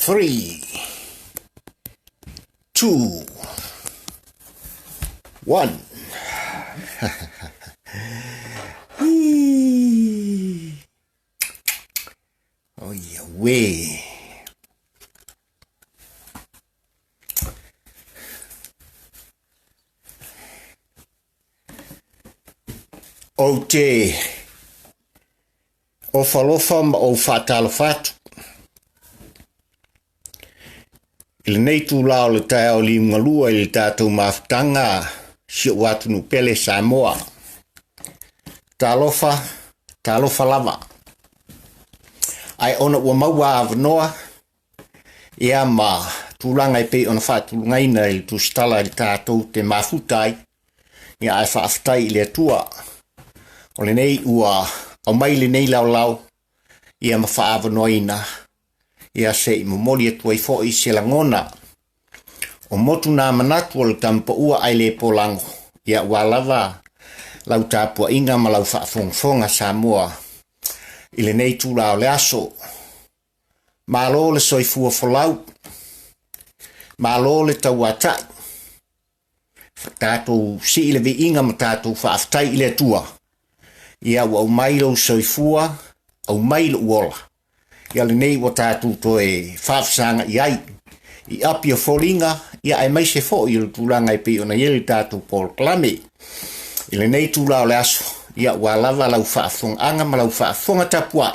3, 2, 1. Oh yeah, way. O te o falofa ma o fatalo fatu. Ile nei tu lao le tae o li ngalua ili tātou maftanga si watu nu pele Samoa. Talofa lava. Ai ona ua maua avanoa ia ma tūlanga i pe ona whatulungaina ili tu stala ili tātou te mafutai ia ai whaafitai ili atua. O le nei ua au mai le nei lau ia ma whaavanoina ia se i momoli atua i fo i se langona. O motu nā manatu o le tampa ua ai le polango ia ua lava lau tāpua inga ma lau whaafonga Samoa. I le nei tū lao le aso. Mālo le soifua folau. Mālo le tauatai. Tātou si le vi inga ma tātou whaaftai i le tua. Ia ua au mailo soifua, au mailo uola. Ia le nei wa tātou to e whaafsanga i ai. I api o folinga, ia ai mai se fo i le tūlanga i pe ona ieli tātou Paul Klame. I le nei tū lao le aso. Ia ua lava lau whaafonga anga ma lau whaafonga tapua.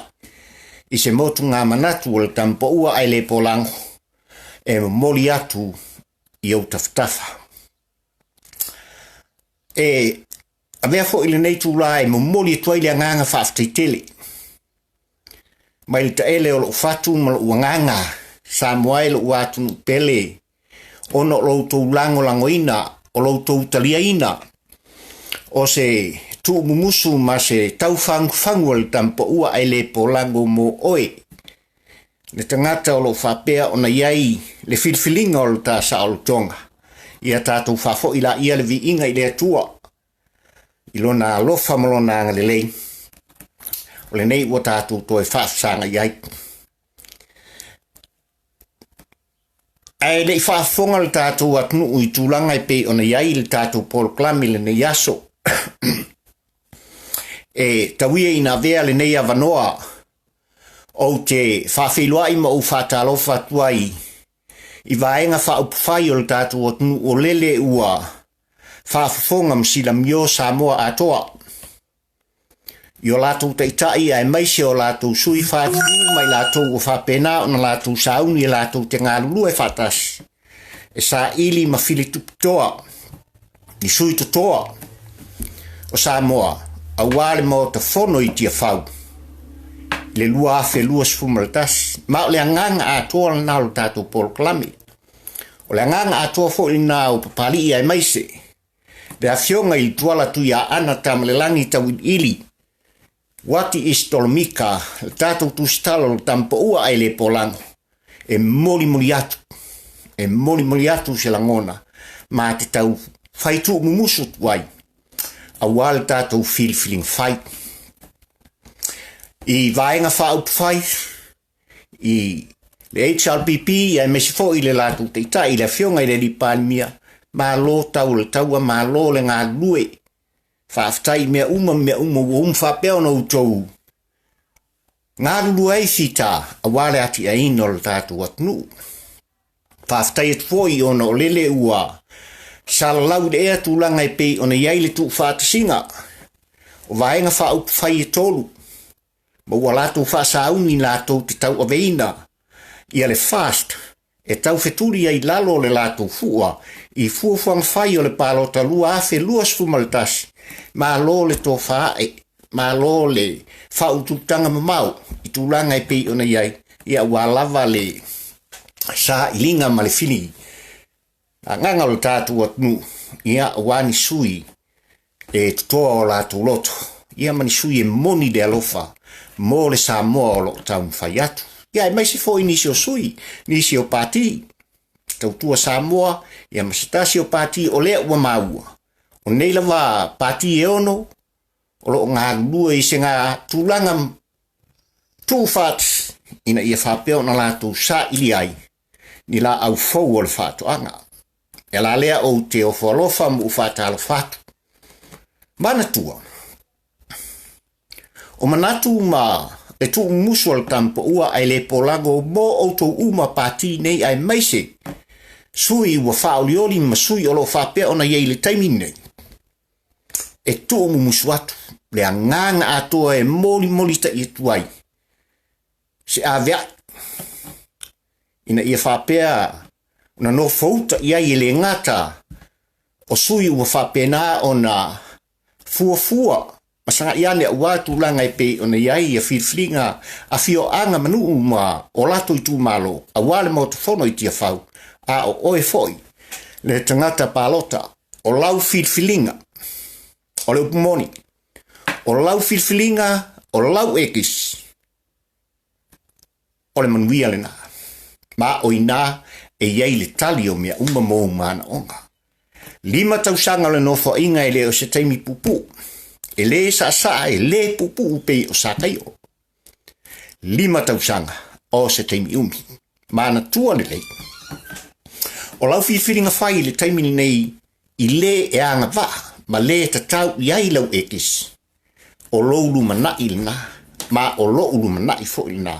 I se motu ngā manatu o le tampa ua ai le polango. E moli atu i au taftafa. E a mea fo i le nei tū la e moli atua i le nganga whaaftaitele. Mai le taele o lo fatu ma lo uanganga. Samoa lo uatu pele. Ono lo tau lango langoina. O lo tau taliaina. O se tu mumusu ma se tau fangu le tampa ua ai le polango mo oe. Le tangata o lo whapea o na iai le filfilinga o lo ta sa o lo tonga. Ia tātou whafo ila ia le vi inga i le atua. Ilo na lofa malona anga le lei. O le nei ua tātou toi whaafsanga iai. Ai le whaafonga le tātou atnu ui tūlanga i pe o na iai le tātou Paul Klame le ne yaso. E tawia ina vea le nei avanoa o te whawhilua ima o whatalofa tuai i vaenga whaupwhai o le tātou atnu o lele ua whaafonga msila mio Samoa atoa. I o lātou teitai ai maise o lātou sui whātu mai lātou o whapena o na lātou sauni e lātou te ngārulu e whatas. E sa ili ma whili tupitoa, ni sui tutoa o Samoa. A wale mo te fono i tia whau. Le lua afe lua sfumalatas. Ma o le anganga atoa na lo tātou Paul Klame. O le anganga atoa fo i nā o papali i ai maise. Le a fionga i tuala tu ia ana tamalelangi tawin ili. Wati istolomika, le tātou tu stalo le tampa ua ai le polango. E moli atu. E moli atu se langona. Ma te tau whaitu mumusu tuai. A wale tātou feeling fight. I vaenga whaupwhai. I le HLPP, ai mesi fo i le lātou teita, i le fionga i le li pālimia. Ma lo tau le taua, ma lo le ngā lue. Whaaftai mea uma whapea na utou. Ngā lue ei fita, a wale ati a ino le tātou atnu. Whaaftai et foi ona o lele ua. Sala lau de ea tūlanga i pei ona iai le tu whātasinga. O vaenga whaupwhai e tolu. Ma ua lātou whaasauni lātou te tau aveina. Ia le fast. E tau wheturi ai lalo le lātou fua. I fuafuang whai o le pālota lua afe lua sfumaltasi. Ma lo le tō whae. Ma lo le whaututanga mamau. I tūlanga i pei ona iai. Ia ua lava le sa ilinga ma le fili. A nganga o tātou atnu, ia wani sui e tutoa o lātou loto. Ia mani sui e moni de alofa, mo le Samoa o lo tau mwhai atu. Ia e maisi fo i nisi o sui, nisi o pāti. Tau tua Samoa, ia masitasi o pāti o lea ua maua. O neila wā pāti e ono, o lo ngā lua i se ngā tūlanga tūwhat ina ia whapeo na lātou sa ili ai, ni la au fau o le whātoanga. E la lea o te o whalofa mu whātalo whātu. Mana tua. O manatu ma e tu musu al tampo ua ai le polago mo o to uma pati nei ai maise. Sui ua whaolioli ma sui o lo whapeo na iei le taimi nei. E tu musu atu. Le nganga atoa e moli ta i tuai. Se a vea. Ina ia whapea na no fauta ia i le ngata o sui ua whapena o na fua. Masanga ia le watu langa i pe o na iai a whiwhinga a whio anga manu ma o lato i tu malo. A wale mo te whono i tia whau. A o oe foi. Le tangata palota o lau whiwhilinga. O le upumoni. O lau whiwhilinga o lau ekis. O le manuia le nā. Ma o ina e iei le tali o mea uma mō mana onga. 5 tausanga le nofo inga e le o se taimi pupu. E le sa e le pupu upe o sa kai o. 5 tausanga o se taimi umi. Mana tua le lei. O lau whiwhiringa whai le taimi nei i le e anga wā. Ma le tatau iai lau ekis. O lo ulu manai le nā. Ma o lo ulu manai fo i nā.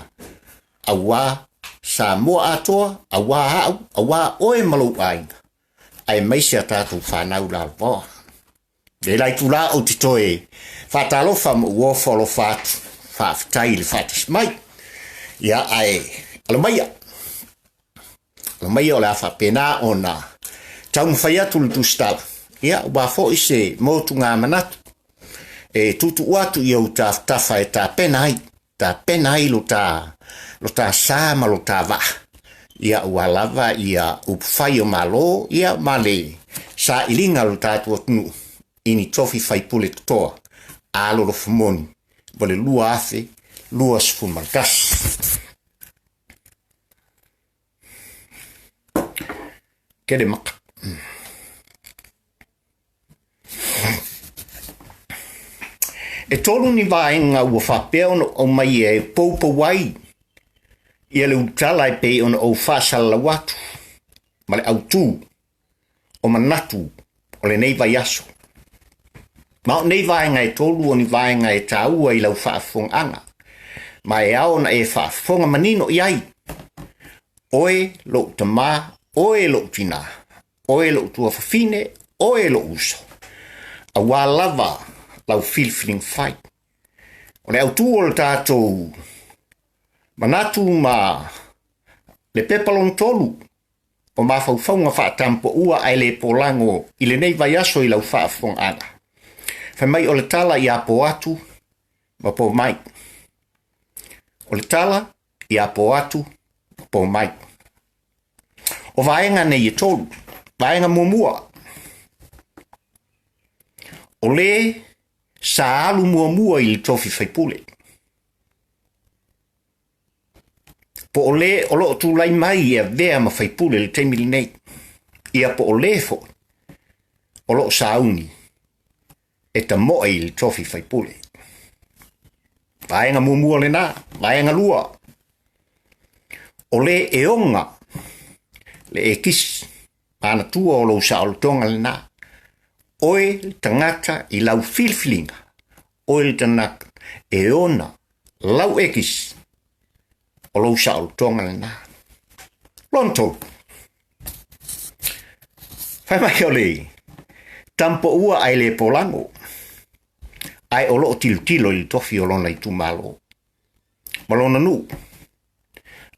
Awa sa moa atoa, awa oe malo ainga. Ai maise a tātou whanau la wā. Le lai tu la o te toe, whatalofa mo ua wholo whātu, whaafitai le whātis mai. Ia ai, alamaia. Alamaia o le awha pena o nā. Tau mwhai atu le tūstala. Ia, ua fo i se motu ngā manatu. E tutu uatu i au tā tafa e tā penai. Tā penai lo tā sā ma lo tā wā. Ia ua lava ia upwhai o malo, ia male sa ilinga lo tātua tunu. Ini tofi whai pule toa, alo lo fumoni, wale lua afe, lua sifu margas. Kere maka. E tolu ni vaenga ua whapea o mai e poupa wai. Ia le utala e pe ona o whasala watu. Ma le autu. O manatu. O le nei vai aso. Ma o nei vaenga e tolu o ni vaenga e taua i lau whaafonga anga. Ma e ao na e whaafonga manino iai. Oe lo tama, oe lo tina. Oe lo tua whawhine, oe lo uso. A wā lava lau filfiling fight. O le autu o le tātou manatu ma le pepalon tolu o ma whauwhaunga whaatampo ua ai le polango i le nei vai aso i lau whaafong ana. Whai mai o le tala i apo atu ma po mai. O le tala i apo atu ma po mai. O vaenga nei e tolu, vaenga muamua. O le sa alu muamua i le tofi whaipule. Po o le o loo tūlai mai e vea ma whaipule le teimili nei. Ia po o le fo. O loo sauni. E ta moa i le tofi whaipule. Vaenga muamua le nā. Vaenga lua. O le e onga. Le e kisi. Mana tua o lo sa o tonga le nā. Oe le tangata i lau filfilinga. Oe le tangata e ona. Lau e kisi. O lo sa o tonga le nā. Lonto. Whai mai o le. Tampo ua ai le polango. Ai o loo tilo i tofi o lona i tu malo. Malona nu.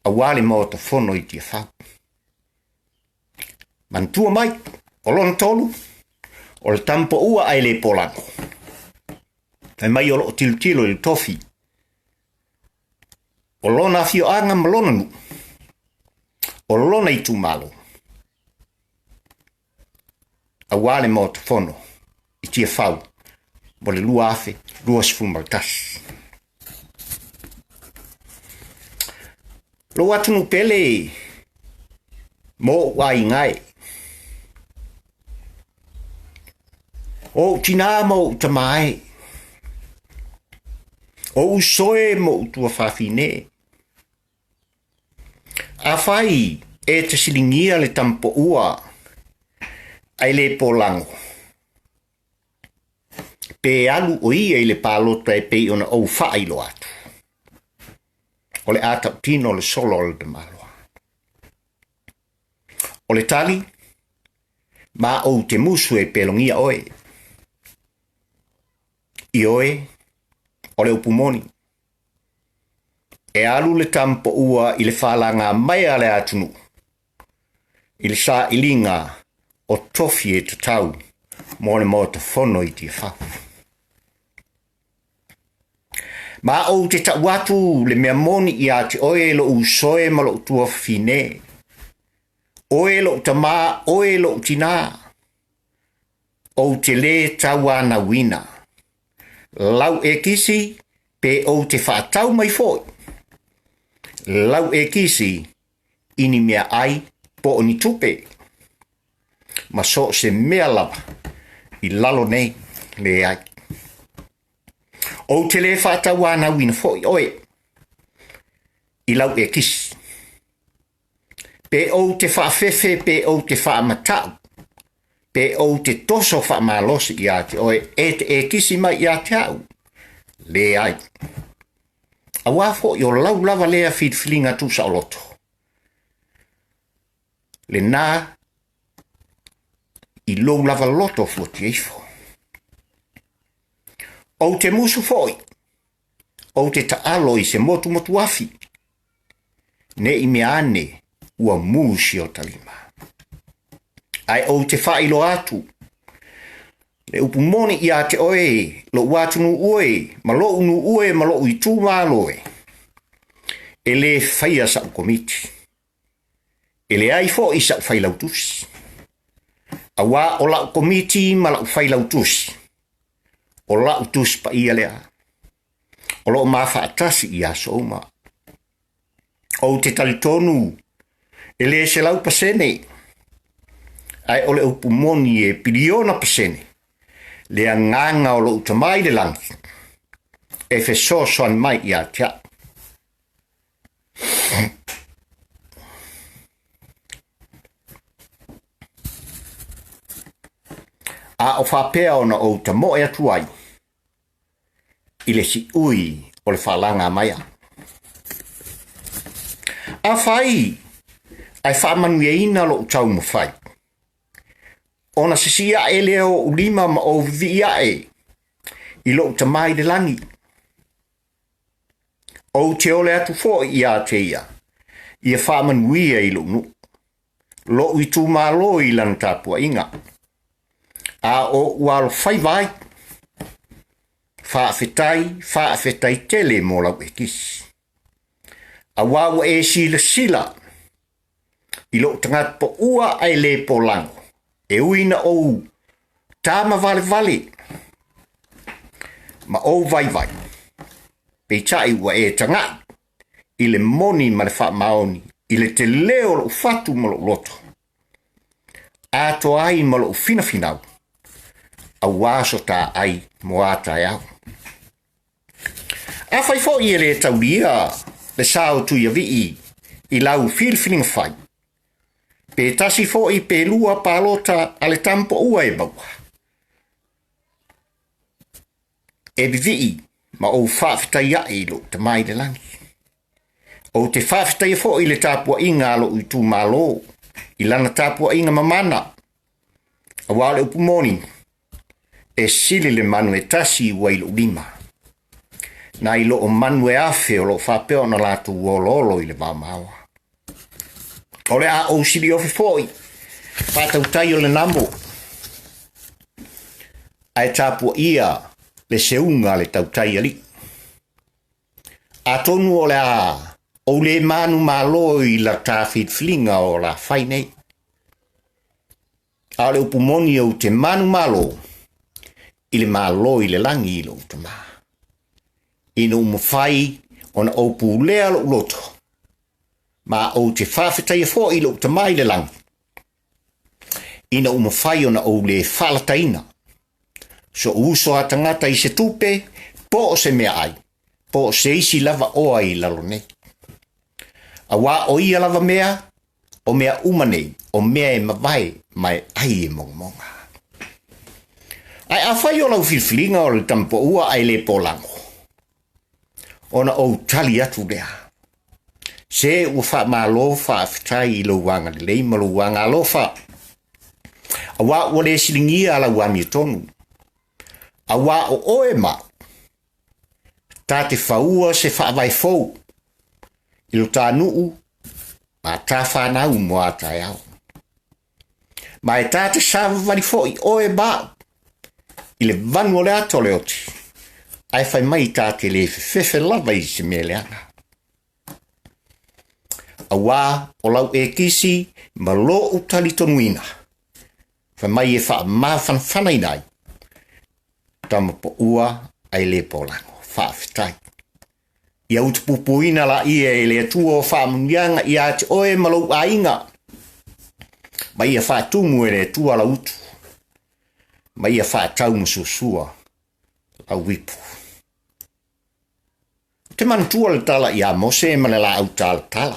A wale mo ta fono i tia whau. Mantua mai. O lona tolu. O le tampo ua ai le polango. Whai mai o loo tilo i tofi. O lona fio anga malona nu. O lona i tu malo. A wale mo te fono. I tia whau. Mo le lua afe. Lua sifu maltas. Lo atunu pele. Mo wai ngai. O tina mo tamae. O usoe mo utua whawhine. A fai e te silingia le tampo ua ai le polango. Pe alu o ia i le palota e pei ona au fai lo atu. O le ata tino le solo le de maloa. O le tali, ma o te musu e pelongia oe. I oe, o le upumoni. E alu le tampo ua i le whalanga mai ale atunu. I le sa ilinga o tofi e te tau, mo te whono i te whau. Ma o te tauatu le mea moni i a te oe lo usoe ma lo utua fine. Oe lo utama, oe lo utina. O te le tawana wina. Lau e kisi, pe o te whaatau mai foi. Lau e kisi, ini mea ai, po oni tupe. Ma so se mea lava, i lalo nei, le ai. O te le whaatawana wina foi, oe. I lau e kisi. Pe o te whaafefe, pe o te whaamatau. Pe o te toso whaamalosi i ate, oe e te e kisi mai i ate au. Le ai. A wafo i o lau lava lea whitwhilinga tu sa o loto. Le nā i lou lava loto fuati eifo. O te musu foi. O te taalo i se motu motu afi. Ne i mea ane ua musi o talima. Ai o te whailo atu. Le upumoni i a te oe, lo watu nu ue, ma lo unu ue, ma lo i tū māloe. E le whaia sa komiti. E le ai fo i sa whailau tusi. A wā o lau komiti ma lau whailau tusi. O lau tusi pa ia lea. O lo maa whaatasi i a souma. O te talitonu, e le se lau pasene. Ai o le upumoni e piliona pasene. Le nganga o lo utamai le langi. E fe soan mai i a tia. A o whapea ona o tamo e atuai. I le si ui o le whalanga maia. A whai, ai whamanu e ina lo utau mo whai. Ona sisia e leo ulima ma o via e. I lo tamai de langi. O te ole atu fo i a te ia. I a whaman wia i lo nu. Lo i tu malo i lan tapua inga. A o walo whai vai. Whaafetai tele mo lau e kisi. A wawa e sila. I lo tangat po ua ai le po lango. E uina o tama vale. Ma o vai. Pe tai ua e tanga. I le moni ma le wha maoni. I le te leo lo fatu ma lo loto. Ato ai ma lo fina. A waso ta ai mo ata iau. A fai fo i le tauria. Le sao tu ia vii. I lau filfiling fai. Pe tasi fo i pe lua palota ale tampo ua e baua. E bivii ma o whawhitai ai lo te mai le langi. O te whawhitai fo i le tapua inga alo i tu malo. I lana tapua inga mamana. A wale upumoni. E sili le manu e tasi ua i lo lima. Na i lo o manu e afe o lo whapeo na latu uololo i le mamawa. O le a o sili ofi foi. Pata utai o le nambo. Ai tapua ia le seunga le tautai ali. A tonu o le a o le manu malo i la tafit flinga o la whainei. A le upumoni o te manu malo i le malo i le langi i lo utama. Ino umawhai ona o pulea lo loto. Ma o te whawhitai fo i lo utama i le langi. Ino umawhai ona o le whalataina. So uso a tangata i se tupe, po o se mea ai. Po o se isi lava oa i lalo nei. A wā o ia lava mea, o mea umane, o mea e mawai, mai ai e monga. Ai a whai o lau whiwhiringa o le tampo ua ai le polango. Ona o tali atu rea. Se ua wha maa lo wha awhitai I lo wanga le leima lo wanga alo wha. A wā ua le silingia ala wami tonu. A wā o oe ma. Tā te whaua se wha vai fau. Ilo tā nuu. Ma tā whanau mua tai au. Ma e tā te sawa vari fo I oe ma. I le vanu o le ato le oti. Ai whai mai tā te le whewhe lava I se mea leanga. A wā o lau e kisi ma lo utali tonuina. Whai mai e wha maa whanwhanai nai. Tama po ua ai le polango. Wha whitai. Ia utupupuina la ia e le atua o wha munianga I a te oe ma lau ainga. Mai ia wha tumu e le atua la utu. Mai ia wha tau mususua. Au wipu. Te mantua le tala I a mose ma le la au tala.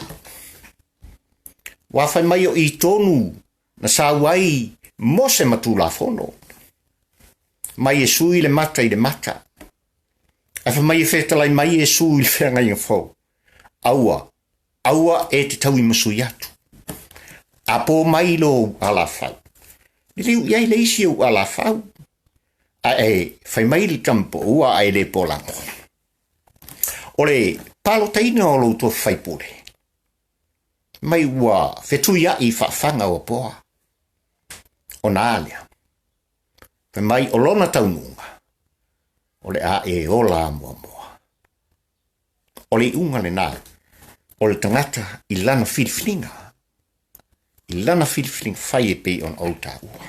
Wawhai mai o I tonu na sa wai mose matu la fono. Mai e sui le mata I le mata. Awha mai e whetalai mai e sui le whenga I ngafo. Aua e te tau I masui atu. Apo mai lo ala fau. Ni liu iai le isi o ala fau. A e whai mai li tampo ua ai le polango. Ole palo taina o lo to whai pule. Mai ua whetui ai whawhanga o poa. O nālea. Whai mai o lona taununga. Ole a e o la mua mua. Ole unga le nā. Ole tangata I lana whiriwhiringa. I lana whiriwhiringa whai e pe on auta ua.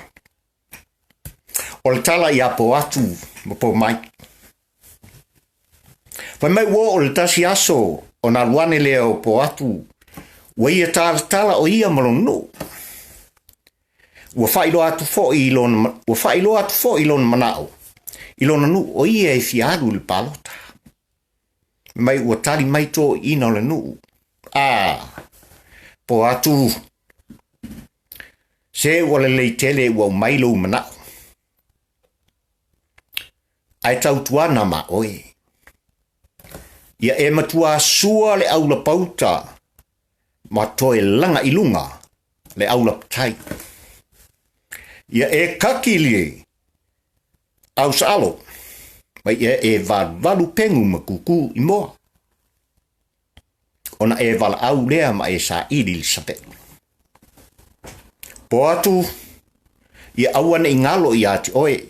Ole tala I apo atu mo po mai. Whai mai wo ole tasi aso o na luane lea o po atu. Ua ia tala o ia malonu. Ua whailo atu fo I lon manao. I lona nu o ia e fiaru le palota. Mai ua tali mai tō ina o le nu. Po atu. Se ua le leitele ua umailo manao. Ai tau tuana ma oe. Ia e matua sua le aula pauta. Ma toe langa ilunga le aula patai. Ia e kakilie. Au saalo. Mai ia e valu pengu ma kuku I moa. Ona e vala au lea ma e sa ili li sape. Po atu. Ia awane I ngalo I ati oe.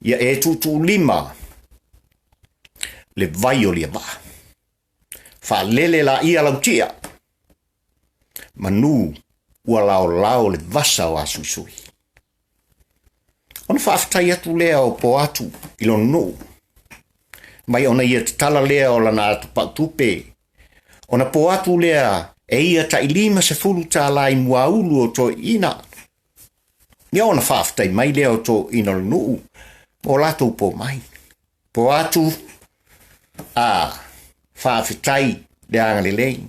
Ia e tutu lima. Le vai o lia ba. Fa lele la ia lautia. Manu ua lao le vasa o asusui. Ona whaafitai atu lea o po atu I lon no. Mai ona ia te tala lea o lana atu pautupe. Ona po atu lea e ia ta ilima se fulu ta lai mua ulu o to ina. Ia ona whaafitai mai lea o to ina no. Mo lato po mai. Po atu. Whaafitai le angalelei.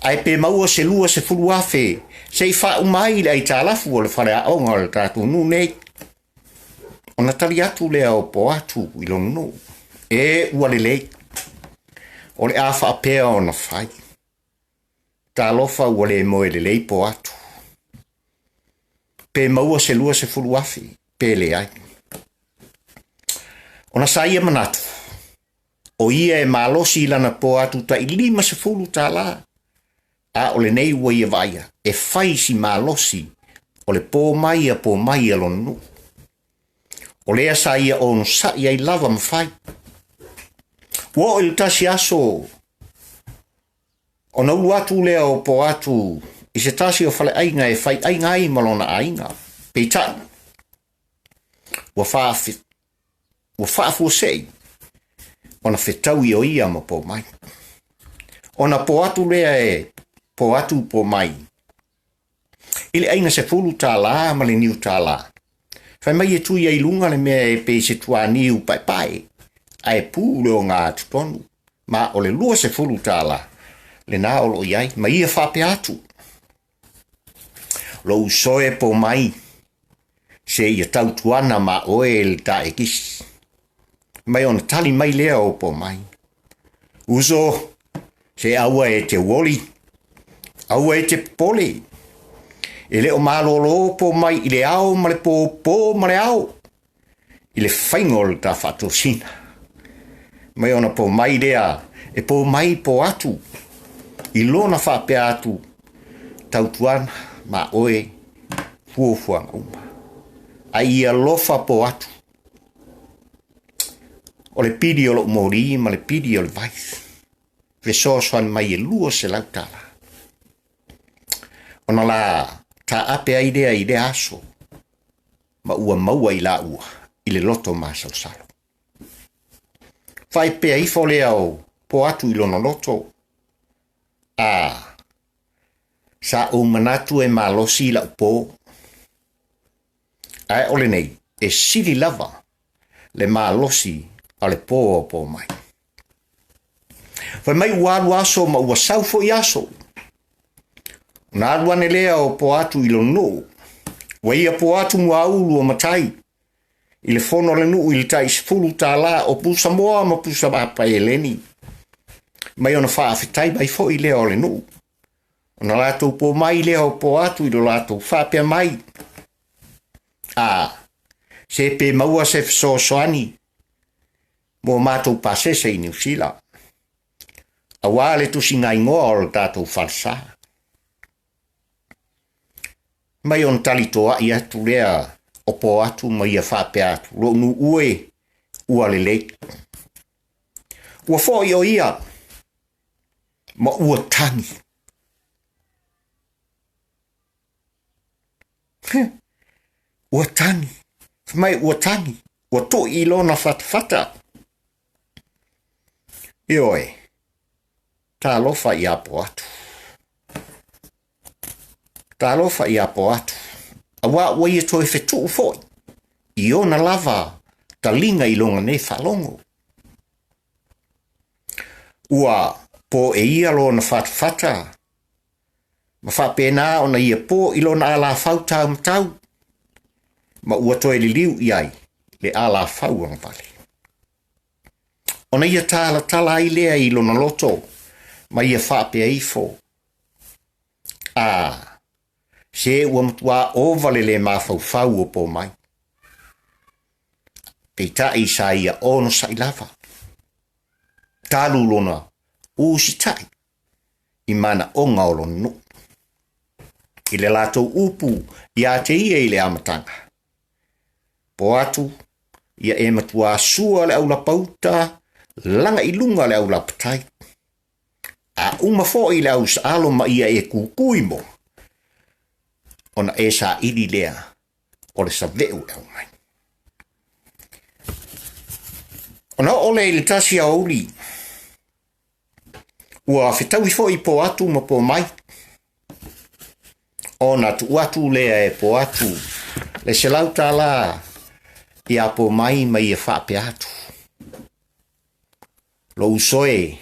Ai pe maua se lua se fulu afe. Se I wha umai le ai tālafu o le whare a onga o le tātou nu nei. Ona tali atu lea o po atu I lon no. E ua le lei. O le a wha apea o na whai. Tā lofa ua le moe le lei po atu. Pe maua se lua se fulu afe. Pe le ai. Ona sa ia manatu. O ia e malosi lana po atu ta I lima se fulu tā la. A o le nei ua ia vaia. E whai si malosi. O le po mai lon nu. O lea sa ia o no sa ia I lava mawhai. Ua o tasi aso. O na uatu lea o po atu. I se tasi o whale ainga e whai ainga ai malona ainga. Peitai. Ua whaafu sei. O na whetau I o ia ma po mai. O na po atu lea e po atu po mai. Ile ainga se fulu tā la ma le niu tā la. Whai mai e tui ai lunga le mea e pe se tua niu pai pai. Ai pū leo ngā tutonu. Ma o le lua se fulu tā la. le nā o lo iai, ma ia whape atu. Lo usoe po mai, se ia tautuana ma oe le ta e kisi. Mai ona tali mai lea o po mai. Uso, se aua e te woli, aua e te pole. E le o malolo po mai i le ao ma le po ma le ao. I le whaingol ta whatosina. Mai ona po mai lea, e po mai po atu. I lona whape atu, tautuana ma oe fuafuanga uma. A ia lofa po atu. O le pidi o lo mori ma le pidi o le vais. Ve soan mai e lua se lautala. Ona la ta ape aidea i le aso. Ma ua maua i la ua. I le loto ma salsalo. Fai pea i fo lea o po atu i lono loto. Sa o manatu e malosi la upo. Ai ole nei, e sili lava le malosi ale po mai. Fai mai ualu aso ma ua saufo i aso. Una aluane lea o po atu i lono. Wa ia po atu mua ulu o matai. I le fono le nuu i le tai sifulu ta la o pusa moa ma pusa mapa e leni. Mai ona faa fitai bai fo i lea o le nuu. Ona lato po mai lea o po atu i lo lato faa pia mai. Se pe maua se fiso soani. Mo matou pasese i New Zealand. Awa le tusi ngai ngoa o le tatou falsa. Mai on talitoa i atu lea o po atu ma ia whape atu. Lo nu ue ua le lei. Ua fo i o ia. Ma ua tangi. Ua tangi. Mai ua tangi. Ua to i lona fatafata. Ioe. Ta lofa i apo atu. Ta lofa i apo atu. Awa ua ia toi fetu ufoi. I ona lava ta linga i longa ne falongo. Ua po e ia lona fatafata. Ma whapena ona ia po i lona ala fauta mtau. Ma ua toi li liu iai le ala fau ang pale. Ona ia tala i lea i lona loto. Ma ia whape e ifo. Se ua mtua ovale le mawhau o po mai. Pei tai sa ia ono sa ilava. Talu lona usi tai. I mana onga o lona no. I le lato upu ia te ia i le amatanga. Po atu ia e matua sua le aula pauta langa i lunga le aula patai. Uma fo i le aus alo ma ia e kukui mo. Ona e sa ili lea o le sa veu e mai. Ona ole i le tasi a oli. Ua fitau i fo i po atu ma po mai. Ona tu atu lea e po atu. Le se lauta la i a po mai ma i e whape atu. Lo usoe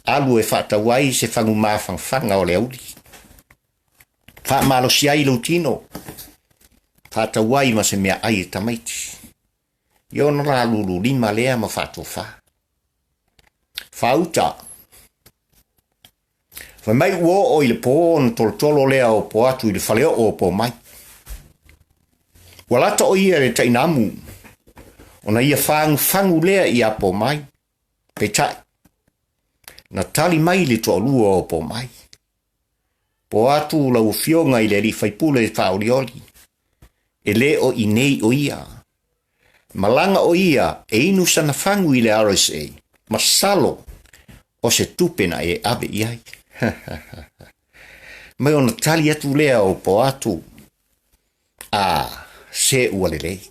alu e whaatawai se whangu mawhangwhanga o le auli. Whaamalo si ai lo tino. Whaatawai ma se mea ai e tamaiti. Iona la lulu lima lea ma whaatofa. Whauta. Whai mai uo o i le po on tolo lea o po atu i le whaleo o po mai. Walata o ia le tainamu. Ona ia whangu lea i a po mai. Petai. Na tali mai le toa lua o po mai. Po atu la ufionga i le li whaipule whaorioli. E le o i nei o ia. Malanga o ia e inu sana whangu i le RSA. Masalo o se tupena e abe iai. Mai ona tali atu lea o po atu. Se ua le lei.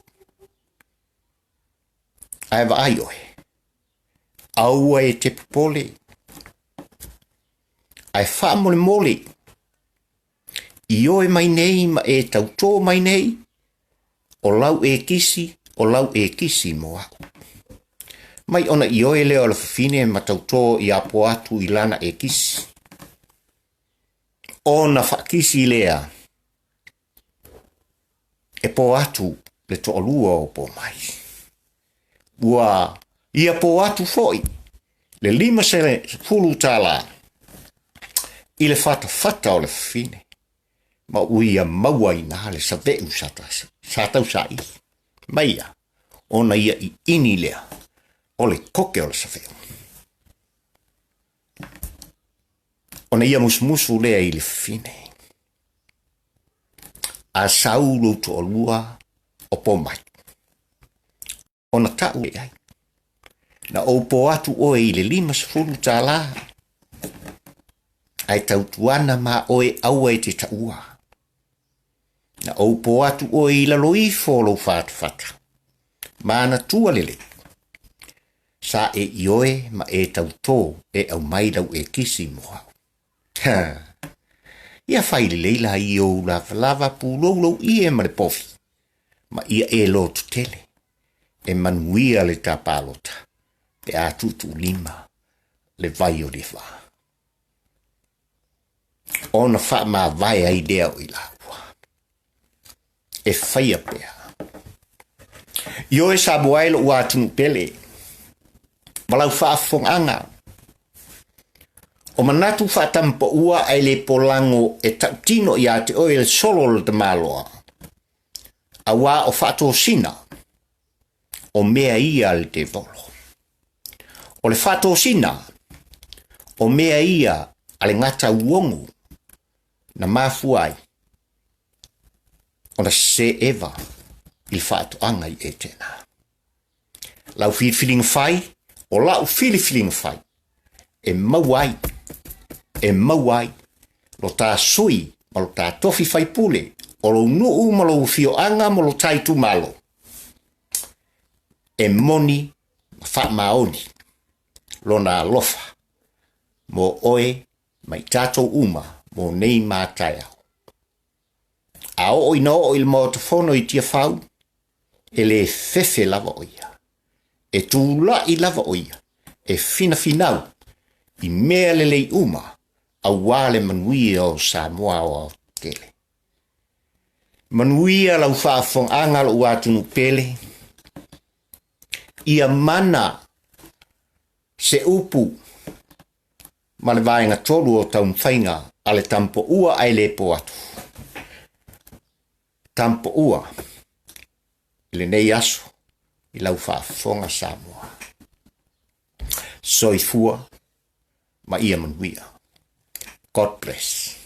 Aewa ai oe. Aua e te popole. Ai wha mole. I oe mai nei ma e tautō mai nei. O lau e kisi mo aku. Mai ona i oe leo la fafine ma tautō i apo atu i lana e kisi. ona whakisi lea e po atu le to olua o po mai. Ua ia po atu foi le 5 tala i le fata o le fine. Ma uia maua i nā le sa veu sa tau sa i. Maia, ona ia i ini lea o le koke o le sa veu. Ona ia musmusu lea i le fine. A saulo to olua o po mai. Ona tau e ai. Na o po atu oe i le 5 tala. Ai tau tuana ma oe aua e te taua. Na o po atu oe i la loifo lo fata. Mana tua lele. Sa e ioe ma e tau tō e au mailau e kisi moha. Ia fai le leila i o lava pulolo i e ma le pofi. Ma ia e lo tutele. E manuia le tapalota. Pe a tutu 5 le vai o le fa. Ona fa ma vai ai dea o i laua. E fai a pea. Io e sabuailo ua tunu pele. Walau fa anga. O manatu fa tampa ua ai le polango e tautino i ate o il solo le te maloa. A wā o fato sina. O mea ia le te volo. O le fato sina. O mea ia ale ngata uongu. Na mafuai. O na se eva. Il fato anga i etena. Lau filing fai. O lau filing fai. E mawai. E mawai. Lo tā sui. Ma lo tā tofi fai pule. O lo nuu ma lo fio anga ma lo taitu malo. E moni. Ma fa maoni. Lo na lofa. Mo oe. Mai tato uma. Mo nei mātai au. A o ino o il motofono i tia fau. E le fefe lava oia. E tūla i lava oia. E fina finau. I mea le lei uma. A wale manuia o Samoa o tele. Manuia lau whaafong angal o atunu pele. Ia mana se upu. Ma le vaenga tolu o taun whainga. Ale tampo ua ai le po atu. Tampo ua. Le nei aso. I lau whaafonga Samoa. Soifua. Ma ia manuia. God bless.